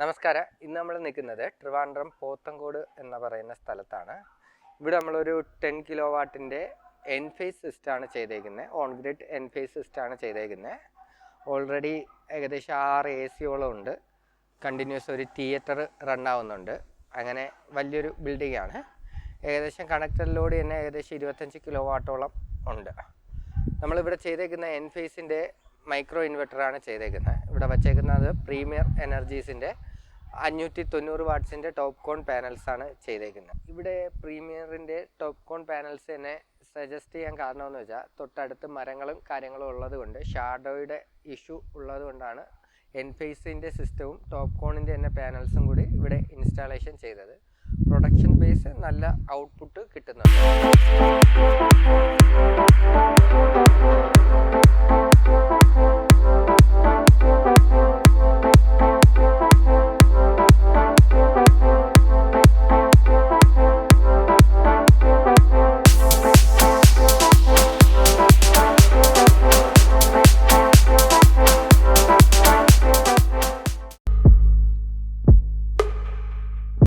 നമസ്കാരം. ഇന്ന് നമ്മൾ നിൽക്കുന്നത് ട്രിവാൻഡ്രം പോത്തങ്കോട് എന്ന് പറയുന്ന സ്ഥലത്താണ്. ഇവിടെ നമ്മളൊരു 10 കിലോ വാട്ടിൻ്റെ എൻഫേസ് സിസ്റ്റമാണ് ചെയ്തേക്കുന്നത്. ഓൺ ഗ്രിഡ് എൻഫേസ് സിസ്റ്റമാണ് ചെയ്തേക്കുന്നത്. ഓൾറെഡി ഏകദേശം 6 AC ഉണ്ട്. കണ്ടിന്യൂസ് ഒരു തിയേറ്റർ റണ്ണാവുന്നുണ്ട്. അങ്ങനെ വലിയൊരു ബിൽഡിംഗ് ആണ്. ഏകദേശം കണക്റ്റഡ് ലോഡ് തന്നെ ഏകദേശം 25 കിലോ വാട്ടോളം ഉണ്ട്. നമ്മളിവിടെ ചെയ്തേക്കുന്ന എൻഫേസിൻ്റെ മൈക്രോ ഇൻവെർട്ടറാണ് ചെയ്തേക്കുന്നത്. ഇവിടെ വച്ചേക്കുന്നത് പ്രീമിയർ എനർജീസിൻ്റെ 590 വാട്ട്സിൻ്റെ ടോപ്പ് കോൺ പാനൽസാണ് ചെയ്തേക്കുന്നത്. ഇവിടെ പ്രീമിയറിൻ്റെ ടോപ്പ് കോൺ പാനൽസ് തന്നെ സജസ്റ്റ് ചെയ്യാൻ കാരണമെന്ന് വെച്ചാൽ തൊട്ടടുത്ത് മരങ്ങളും കാര്യങ്ങളും ഉള്ളത് കൊണ്ട്, ഷാഡോയുടെ ഇഷ്യൂ ഉള്ളത് കൊണ്ടാണ് എൻഫേസിൻ്റെ സിസ്റ്റവും ടോപ്പ് കോണിൻ്റെ തന്നെ പാനൽസും കൂടി ഇവിടെ ഇൻസ്റ്റാളേഷൻ ചെയ്തത്. പ്രൊഡക്ഷൻ ബേസ് നല്ല ഔട്ട്പുട്ട് കിട്ടുന്നുണ്ട്.